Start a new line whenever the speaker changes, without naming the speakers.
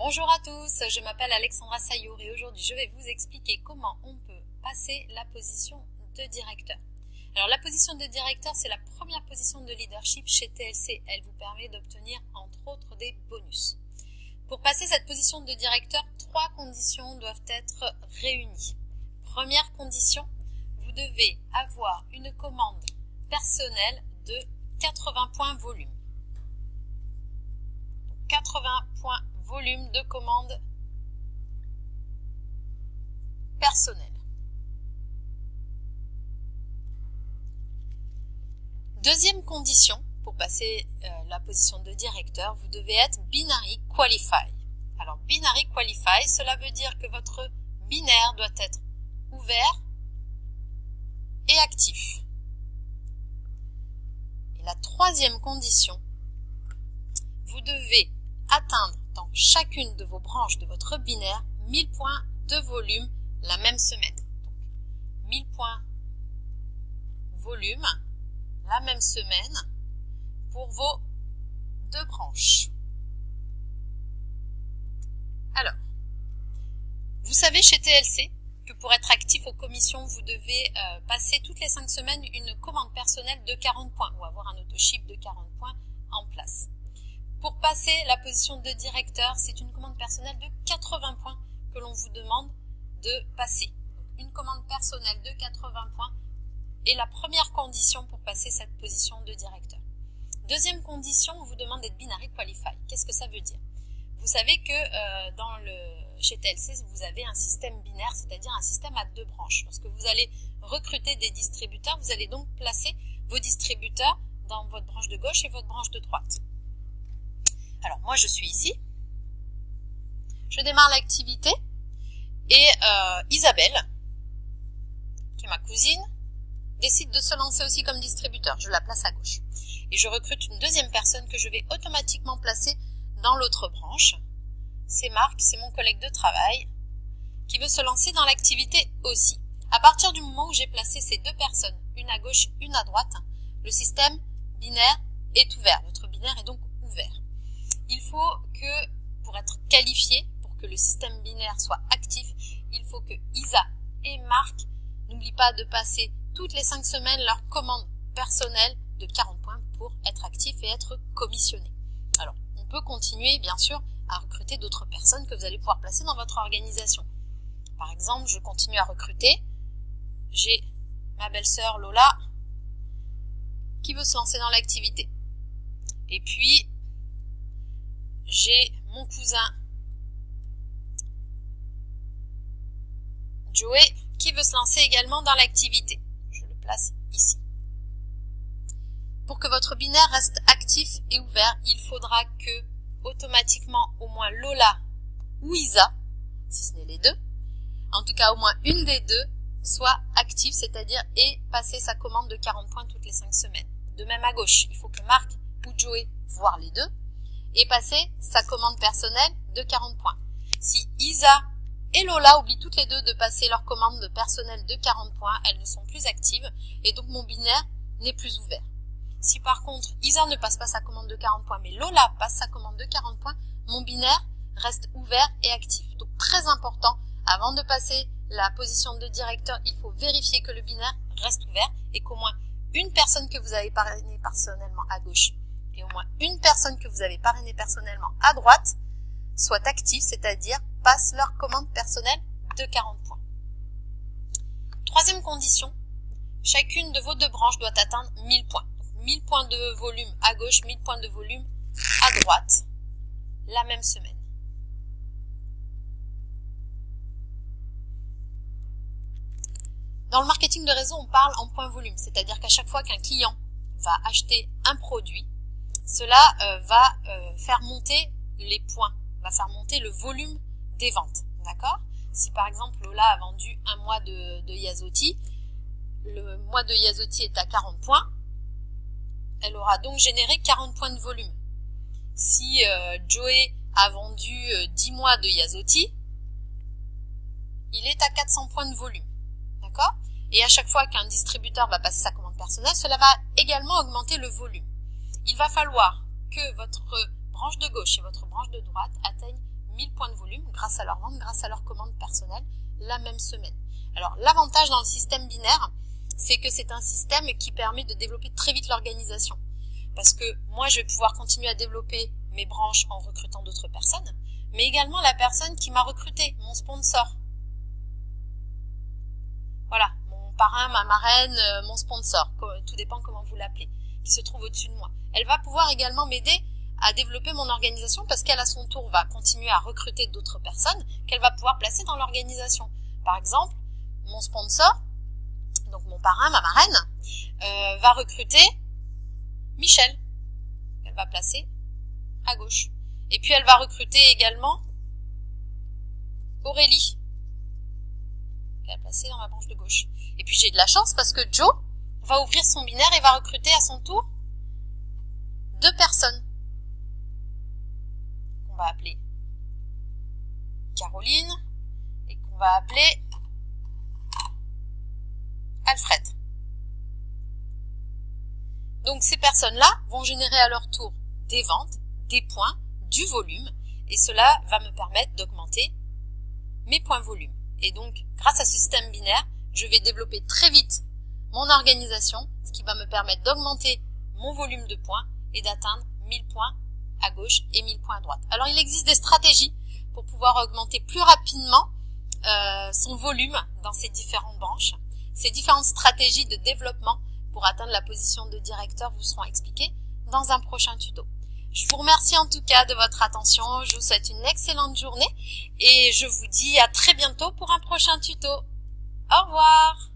Bonjour à tous, je m'appelle Alexandra Sayour et aujourd'hui je vais vous expliquer comment on peut passer la position de directeur. Alors la position de directeur, c'est la première position de leadership chez TLC. Elle vous permet d'obtenir entre autres des bonus. Pour passer cette position de directeur, 3 conditions doivent être réunies. Première condition, vous devez avoir une commande personnelle de 80 points volume. 80 points volume de commande personnelle. Deuxième condition, pour passer la position de directeur, vous devez être Binary Qualified. Alors, Binary Qualified, cela veut dire que votre binaire doit être ouvert et actif. Et la troisième condition, vous devez atteindre dans chacune de vos branches de votre binaire 1000 points de volume la même semaine. Donc, 1000 points volume la même semaine pour vos 2 branches. Alors, vous savez chez TLC que pour être actif aux commissions, vous devez passer toutes les 5 semaines une commande personnelle de 40 points ou avoir un autoship de 40 points en place. Pour passer la position de directeur, c'est une commande personnelle de 80 points que l'on vous demande de passer. Une commande personnelle de 80 points est la première condition pour passer cette position de directeur. Deuxième condition, on vous demande d'être Binary Qualified. Qu'est-ce que ça veut dire? Vous savez que chez TLC, vous avez un système binaire, c'est-à-dire un système à 2 branches. Lorsque vous allez recruter des distributeurs, vous allez donc placer vos distributeurs dans votre branche de gauche et votre branche de droite. Alors, moi, je suis ici. Je démarre l'activité et Isabelle, qui est ma cousine, décide de se lancer aussi comme distributeur. Je la place à gauche. Et je recrute une deuxième personne que je vais automatiquement placer dans l'autre branche. C'est Marc, c'est mon collègue de travail, qui veut se lancer dans l'activité aussi. À partir du moment où j'ai placé ces 2 personnes, une à gauche, une à droite, le système binaire est ouvert. Notre binaire est donc ouvert. Il faut que, pour être qualifié, pour que le système binaire soit actif, il faut que Isa et Marc n'oublient pas de passer toutes les 5 semaines leur commande personnelle de 40 points pour être actif et être commissionné. Alors, on peut continuer, bien sûr, à recruter d'autres personnes que vous allez pouvoir placer dans votre organisation. Par exemple, je continue à recruter. J'ai ma belle-sœur Lola qui veut se lancer dans l'activité. Et puis, j'ai mon cousin Joey qui veut se lancer également dans l'activité. Je le place ici. Pour que votre binaire reste actif et ouvert, il faudra que automatiquement au moins Lola ou Isa, si ce n'est les 2, en tout cas au moins une des 2, soit active, c'est-à-dire ait passé sa commande de 40 points toutes les 5 semaines. De même à gauche, il faut que Marc ou Joey, voire les 2, et passer sa commande personnelle de 40 points. Si Isa et Lola oublient toutes les 2 de passer leur commande personnelle de 40 points, elles ne sont plus actives et donc mon binaire n'est plus ouvert. Si par contre Isa ne passe pas sa commande de 40 points mais Lola passe sa commande de 40 points, mon binaire reste ouvert et actif. Donc très important, avant de passer la position de directeur, il faut vérifier que le binaire reste ouvert et qu'au moins une personne que vous avez parrainée personnellement à gauche et au moins une personne que vous avez parrainée personnellement à droite soit active, c'est-à-dire passe leur commande personnelle de 40 points. Troisième condition, chacune de vos 2 branches doit atteindre 1000 points. Donc 1000 points de volume à gauche, 1000 points de volume à droite, la même semaine. Dans le marketing de réseau, on parle en points volume, c'est-à-dire qu'à chaque fois qu'un client va acheter un produit, cela va faire monter les points, va faire monter le volume des ventes. D'accord? Si par exemple Lola a vendu un mois de Yazoti, le mois de Yazoti est à 40 points, elle aura donc généré 40 points de volume. Si Joey a vendu 10 mois de Yazoti, il est à 400 points de volume. D'accord? Et à chaque fois qu'un distributeur va passer sa commande personnelle, cela va également augmenter le volume. Il va falloir que votre branche de gauche et votre branche de droite atteignent 1000 points de volume grâce à leur vente, grâce à leur commande personnelle la même semaine. Alors l'avantage dans le système binaire, c'est que c'est un système qui permet de développer très vite l'organisation. Parce que moi, je vais pouvoir continuer à développer mes branches en recrutant d'autres personnes, mais également la personne qui m'a recruté, mon sponsor. Voilà, mon parrain, ma marraine, mon sponsor, tout dépend comment vous l'appelez, qui se trouve au-dessus de moi. Elle va pouvoir également m'aider à développer mon organisation parce qu'elle, à son tour, va continuer à recruter d'autres personnes qu'elle va pouvoir placer dans l'organisation. Par exemple, mon sponsor, donc mon parrain, ma marraine, va recruter Michel. Elle va placer à gauche. Et puis elle va recruter également Aurélie. Elle va placer dans ma branche de gauche. Et puis j'ai de la chance parce que Joe va ouvrir son binaire et va recruter à son tour 2 personnes. Qu'on va appeler Caroline et qu'on va appeler Alfred. Donc ces personnes-là vont générer à leur tour des ventes, des points, du volume, et cela va me permettre d'augmenter mes points volume. Et donc, grâce à ce système binaire, je vais développer très vite mon organisation, ce qui va me permettre d'augmenter mon volume de points et d'atteindre 1000 points à gauche et 1000 points à droite. Alors, il existe des stratégies pour pouvoir augmenter plus rapidement son volume dans ces différentes branches. Ces différentes stratégies de développement pour atteindre la position de directeur vous seront expliquées dans un prochain tuto. Je vous remercie en tout cas de votre attention, je vous souhaite une excellente journée et je vous dis à très bientôt pour un prochain tuto. Au revoir!